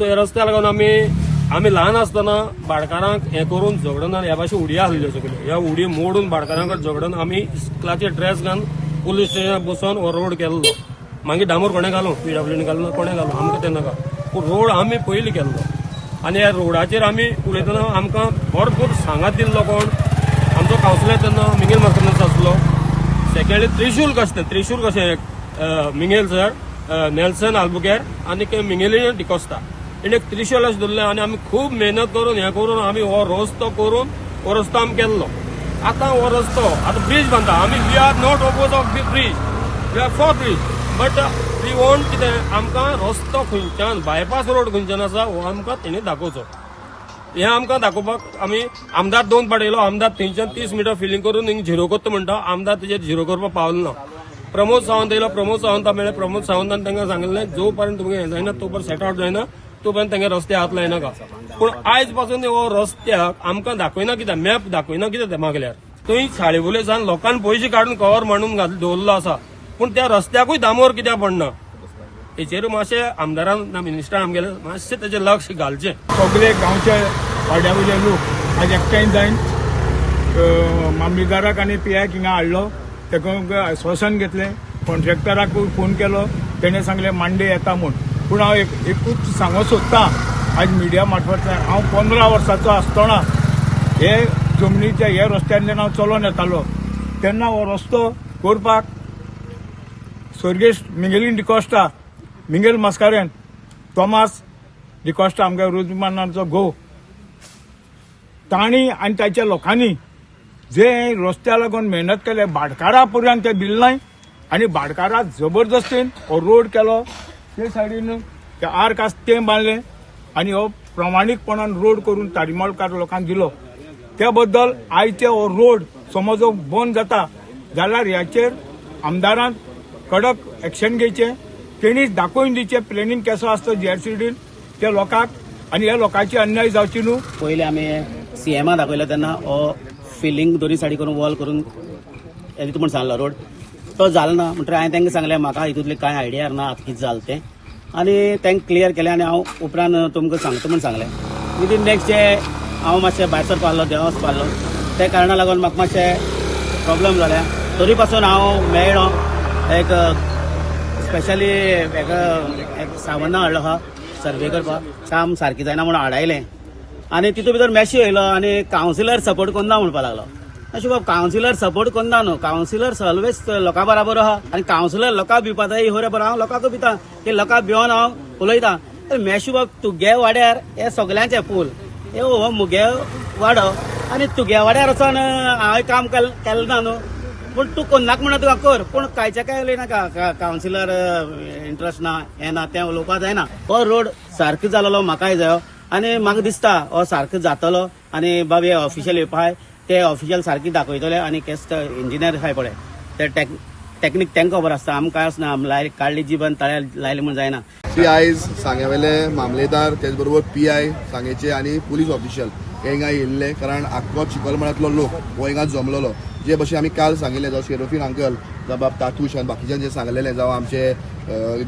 So ह्या रस्त्या लागून आमी ल्हान आसतना भाटकारांक हें करून झगडून ह्या भाशेन उडया आहल्यो सगळ्यो. ह्या उडी मोडून भाटकारांक झगडून आमी इस्कलाचे ड्रेस घालून पुलीस स्टेशनार बसोन हो रोड केल्लो. मागीर डांबोर कोणें घालूं, PWDन घालूं कोणें घालूं, आमकां तें नाका. पूण रोड आमी पयलीं केल्लो आनी ह्या रोडाचेर आमी उलयतना आमकां भरपूर सांगात दिल्लो कोण, आमचो कावन्सिलर तेन्ना मिंगेल मार्कनस आसलो. सेकंडली त्रिशूल कशें मिंगेल सर, नेल्सन आल्बुकेर आनी मिंगेलिन डिकोस्टा एक त्रिशूल अशें धरलें आनी आमी खूब मेहनत करून हें करून आमी हो रस्तो करून हो रस्तो आमी केल्लो. आतां हो रस्तो आतां ब्रीज बांदता आमी. We are not oppose of bridge, we are for bridge, but we want कितें आमकां रस्तो खंयच्यान बायपास रोड खंयच्यान आसा हो आमकां तेणी दाखोवचो. हें आमकां दाखोवपाक आमी आमदार 2 फावट येयलो. आमदार थंयच्यान 30 मिटर फिलिंग करून हिंग झिरो करता म्हणटा. आमदार तेजेर झिरो करपाक पावलो ना. प्रमोद सावंत येयलो. प्रमोद सावंता मेळ्ळे. प्रमोद सावंतान तांकां सांगलें जो पर्यंत तुमकां हें जायना तो पर्यंत सेट आउट जायना तो पर्यंत तांगे रस्ते हात लायनाका. पूण आयज पासून हो रस्त्याक आमकां दाखयना कित्याक, मॅप दाखयना कित्याक ते मागल्यार. थंय साळेबुलेसान लोकांनी पयशे काडून कवर मांडून दवरलो आसा, पूण त्या रस्त्याकूय दामोर कित्याक पडना हेचेर मातशें आमदारान मिनिस्टरान आमगेले मातशें तेजेर लक्ष घालचें. सगळे गांवचे वाड्यावयले लोक आज एकठांय जावन मामलेदाराक आनी PIक हिंगा हाडलो. ताका आश्वासन घेतलें. कॉन्ट्रॅक्टराकूय फोन केलो. तेणें सांगलें मांडे येता म्हूण. पूण हांव एकूच सांगूंक सोदतां आज मिडिया मार्फतल्यान, हांव 15 वर्साचो आसतना हे जमनीच्या हे रस्त्यान हांव चलोवन येतालो तेन्ना हो रस्तो करपाक स्वर्गेश मिंगेलीन डिकोस्टा, मिंगेल मास्कारेन, थॉमास डिकोस्टा आमच्या रोजमानाचो घोव, तांणी आनी ताच्या लोकांनी जे रस्त्या लागून मेहनत केले भाटकारा पर्यंत ते दिले नाय आनी भाटकारा जबरदस्तीन हो रोड केलो. ते सायडीन ते आर्क आसा तें बांदलें आनी हो प्रामाणीकपणान रोड करून तारीमळकार लोकांक दिलो. त्या बद्दल आयचे हो रोड समज हो बंद जाता जाल्यार ह्याचेर आमदारान कडक एक्शन घेवचें. तेणीच दाखोवन दिवचें प्लॅनिंग कसो आसता JRCDन त्या लोकांक आनी ह्या लोकांची अन्याय जावची न्हू. पयलीं आमी CMा दाखयलो तेन्ना हो फिलिंग दोनी सायडी करून वॉल करून येता म्हूण सांगलो रोड तो जालो ना. म्हणटकीर हांवें तांकां सांगलें म्हाका हितूंतली कांय आयडिया ना आतां कितें जालें तें, आनी तांकां क्लियर केलें आनी हांव उपरांत तुमकां सांगता म्हूण सांगलें. विदीन नेक्स्ट डे हांव मातशें भायर सरपा आहलो, देवा वचपा आहलो. त्या कारणाक लागून म्हाका मातशें प्रॉब्लेम जालें. तरी पासून हांव मेळ्ळो एक स्पेशली एक सावंत हाडलो आहा सर्वे करपाक. काम सारकें जायना म्हणून हाडायलें आनी तितूंत भितर मॅसेज येयलो आनी कावन्सिलर सपोर्ट करना म्हणपाक लागलो. अशें बाबा कावन्सिलर सपोर्ट करना न्हू, कावन्सिलर ऑलवेज लोकां बराबर आहा आनी कावन्सिलर लोकांक भिवपा जाय हो बरोबर. हांव लोकांक भिता की लोकांक भिवन हांव उलयतां. मॅशू बाब तुगे वाड्यार हे सगल्यांचे पूल हे हो मुगे वाडो आनी तुगे वाड्यार वचोन हांवें काम केलें ना न्हू. पूण तूं कोन्नाक म्हणून तुका कर, पूण कांयचे काय उलयनाका कावन्सिलर इंट्रस्ट ना हें ना तें उलोवपा जायना. हो रोड सारको जालोलो म्हाकाय जायो आनी म्हाका दिसता हो सारको जातलो आनी बाबा हे ऑफिशियल येवपाय ते ऑफिशियल सारकी दाखयतले आनी केस इंजिनियर आहाय पळय ते टॅक्नीक तांकां खबर आसता, आमकां कांय आसना. आमी काडली जीवन तळ्यार लायले म्हूण जायना. आयज सांग्यावेले मामलेदार तेच बरोबर PI सांगेचे आनी पुलीस ऑफिशियल हे हिंगा येयल्ले कारण आख्खो चिखलमळ्यातलो लोक हो हिंगा जमलेलो. जे भशेन आमी काल सांगिल्लें जावं शेरोफीन अंकल जावं बाब तातूश आनी बाकीच्यान जे सांगलेलें जावं आमचे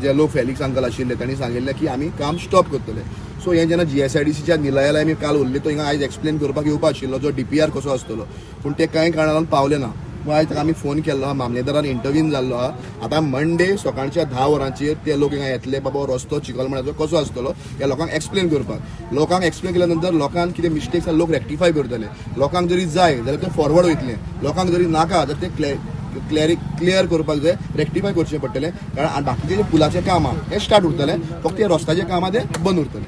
जे लोक फेलिक्स अंकल आशिल्ले तांणी सांगिल्लें की आमी काम स्टॉप करतले. सो हें जेन्ना GSIDCच्या निलयाला आमी काल उरले तो हिंगा आयज एक्सप्लेन करपाक येवपा आशिल्लो जो DPR कसो आसतलो, पूण ते कांय कारणान पावले ना. आयज ताका आमी फोन केल्लो आहा, मामलेदारान इंटरव्यून जाल्लो आहा. आतां मंडे सकाळच्या 10 वरांचेर ते लोक हिंगा येतले. बाबा रस्तो चिखलमळ्याचो कसो आसतलो हे लोकांक एक्सप्लेन करपाक. लोकांक एक्सप्लेन केल्या नंतर लोकांक कितें मिस्टेक्स लोक रेक्टिफाय करतले. लोकांक जरी जाय जाल्यार ते फॉरवर्ड वयतले, लोकांक जरी नाका जाल्यार ते क्लियर करपाक जाय, रेक्टिफाय करचें पडटलें. कारण बाकीचे जे पुलाचें काम आहा हें स्टार्ट उरतलें, फक्त हे रस्त्याचें काम आहा तें बंद उरतलें.